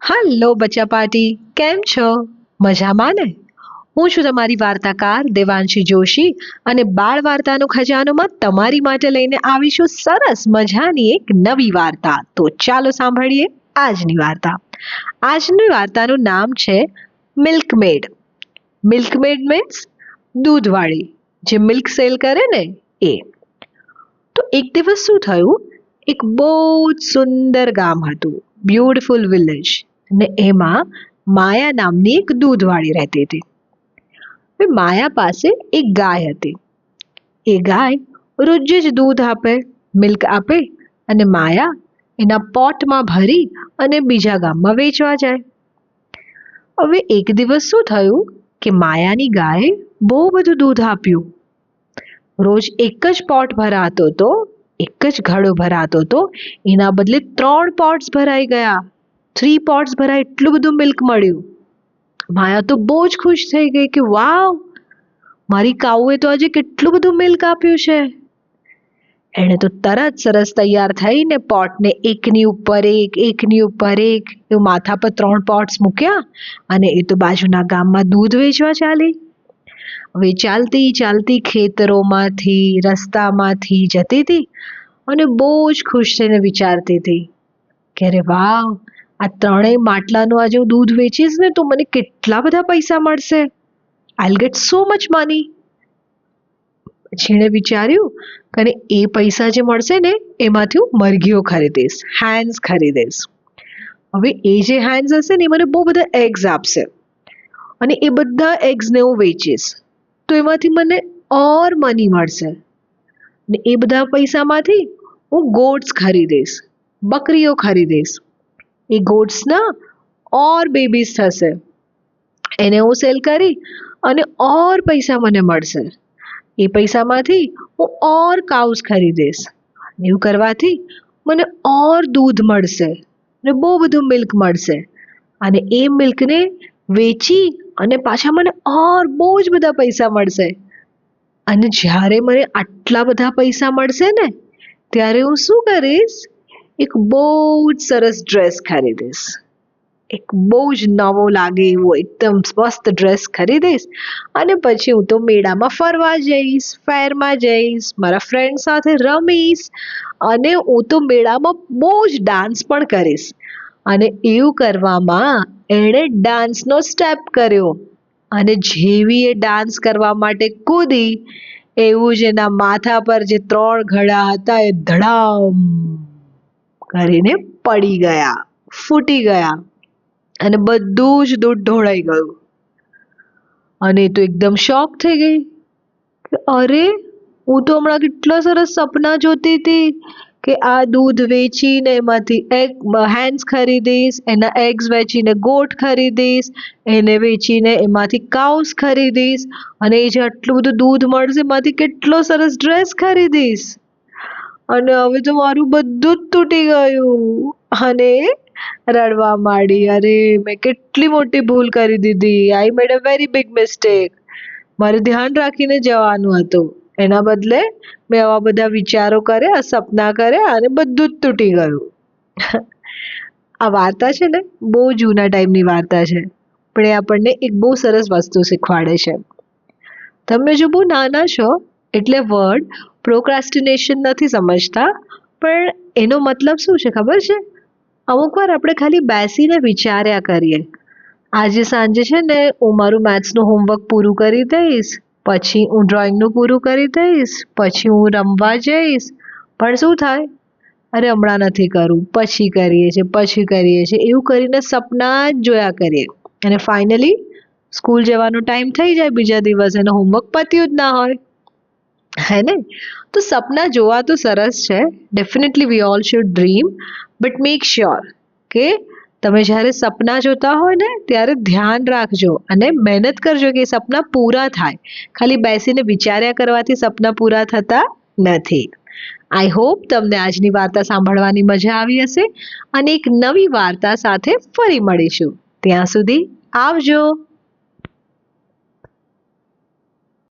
Hello બચ્ચા party, કેમ છો? મજામાં ને? હું છું તમારી વાર્તાકાર દેવાંશી જોશી અને બાળ વાર્તાનો ખજાનોમાં તમારી માટે લઈને આવીશું સરસ મજાની એક નવી વાર્તા. તો ચાલો સાંભળીએ આજની વાર્તા. આજની વાર્તાનું નામ છે મિલ્કમેડ. મિલ્કમેડ મીન્સ દૂધવાળી, જે મિલ્ક સેલ કરે ને એ. તો એક દિવસ શું થયું, એક બહુ જ સુંદર ગામ હતું, બ્યુટીફુલ વિલેજ, અને એમાં માયા નામની એક દૂધવાળી રહેતી હતી. હવે માયા પાસે એક ગાય હતી. એ ગાય રોજ જ દૂધ આપે, મિલ્ક આપે, અને માયા એના પોટમાં ભરી અને બીજા ગામમાં વેચવા જાય. હવે એક દિવસ શું થયું કે માયાની ગાયે બહુ બધું દૂધ આપ્યું. રોજ એક જ પોટ ભરાતો હતો, એક જ ઘડો ભરાતો હતો, એના બદલે 3 પોટ્સ ભરાઈ ગયા. 3 પોટ્સ ભરાય એટલું બધું મિલ્ક મળ્યું. માયા તો બહુ જ ખુશ થઈ ગઈ કે વાવ, મારી કાઉએ તો આજે કેટલું બધું મિલ્ક આપ્યું છે. એણે તો તરત સરસ તૈયાર થઈને પોટને એકની ઉપર એક, એકની ઉપર એક એવું માથા પર 3 પોટ્સ મૂક્યા અને એ તો બાજુના ગામમાં દૂધ વેચવા ચાલી. હવે ચાલતી ચાલતી ખેતરોમાંથી, રસ્તામાંથી જતી હતી અને બહુ જ ખુશ થઈને વિચારતી હતી કે અરે વાવ, આ 3 માટલાનું આજે હું દૂધ વેચીશ ને તો મને કેટલા બધા પૈસા મળશે. I'll get so much money. પછી એણે વિચાર્યું કે એ પૈસા જે મળશે ને એમાંથી હું મરઘીઓ ખરીદીશ, હેન્સ ખરીદીશ. હવે એ જે હેન્સ હશે ને એ મને બહુ બધા એગ્સ આપશે અને એ બધા એગ્સને હું વેચીશ તો એમાંથી મને ઓર મની મળશે. ને એ બધા પૈસામાંથી હું ગોટ્સ ખરીદીશ, બકરીઓ ખરીદીશ. એ ગોટ્સના ઓર બેબીઝ થશે, એને હું સેલ કરી અને ઓર પૈસા મને મળશે. એ પૈસામાંથી હું ઓર કાઉસ ખરીદીશ. એવું કરવાથી મને ઓર દૂધ મળશે ને બહુ બધું મિલ્ક મળશે અને એ મિલ્કને વેચી અને પાછા મને ઓર બહુ જ બધા પૈસા મળશે. અને જ્યારે મને આટલા બધા પૈસા મળશે ને ત્યારે હું શું કરીશ, એક બહુ જ સરસ ડ્રેસ ખરીદીશ. એક બહુ જ નવો લાગે એવો એકદમ મસ્ત ડ્રેસ ખરીદીશ અને પછી હું તો મેળામાં ફરવા જઈશ, ફેરમાં જઈશ, મારા ફ્રેન્ડ સાથે રમીશ અને હું તો મેળામાં બહુ જ ડાન્સ પણ કરીશ. અને એવું કરવામાં એણે ડાન્સનો સ્ટેપ કર્યો અને જેવી એ ડાન્સ કરવા માટે કૂદી, એવું જ એના માથા પર જે 3 ઘડા હતા એ ધડામ કરીને પડી ગયા, ફૂટી ગયા અને બધું જ દૂધ ઢોળાઈ ગયું. અને એ તો એકદમ શોક થઈ ગઈ કે અરે, હું તો હમણાં કેટલા સરસ સપના જોતી હતી કે આ દૂધ વેચીને એમાંથી હેન્સ ખરીદીશ, એના એગ્સ વેચીને ગોટ ખરીદીશ, એને વેચીને એમાંથી કાઉસ ખરીદીશ અને એ જે આટલું બધું દૂધ મળશે એમાંથી કેટલો સરસ ડ્રેસ ખરીદીશ. અને હવે તો મારું બધું જ તૂટી ગયું અને રડવા માંડી. અરે, મેં કેટલી મોટી ભૂલ કરી દીધી. આઈ મેડ અ વેરી બિગ મિસ્ટેક. મારે ધ્યાન રાખીને જવાનું હતું, એના બદલે મેં આવા બધા વિચારો કર્યા, સપના કર્યા અને બધું જ તૂટી ગયું. આ વાર્તા છે ને બહુ જૂના ટાઈમની વાર્તા છે, પણ એ આપણને એક બહુ સરસ વસ્તુ શીખવાડે છે. તમે જો બહુ નાના છો એટલે વર્ડ પ્રોક્રાસ્ટિનેશન નથી સમજતા, પણ એનો મતલબ શું છે ખબર છે? અમુક વાર આપણે ખાલી બેસીને વિચાર્યા કરીએ, આજે સાંજે છે ને હું મારું મેથ્સનું હોમવર્ક પૂરું કરી દઈશ, પછી હું ડ્રોઈંગનું પૂરું કરી દઈશ, પછી હું રમવા જઈશ. પણ શું થાય, અરે હમણાં નથી કરવું, પછી કરીએ છીએ, પછી કરીએ છીએ, એવું કરીને સપના જ જોયા કરીએ અને ફાઇનલી સ્કૂલ જવાનો ટાઈમ થઈ જાય બીજા દિવસે અને હોમવર્ક પત્યું જ ના હોય, હે ને? તો સપના જોવા તો સરસ છે, definitely we all should dream, but make sure કે તમે જ્યારે સપના જોતા હોય ને ત્યારે ધ્યાન રાખજો અને મહેનત કરજો કે એ સપના પૂરા થાય. ખાલી બેસીને વિચાર્યા કરવાથી સપના પૂરા થતા નથી. આઈ હોપ તમને આજની વાર્તા સાંભળવાની મજા આવી હશે અને એક નવી વાર્તા સાથે ફરી મળીશું. ત્યાં સુધી આવજો.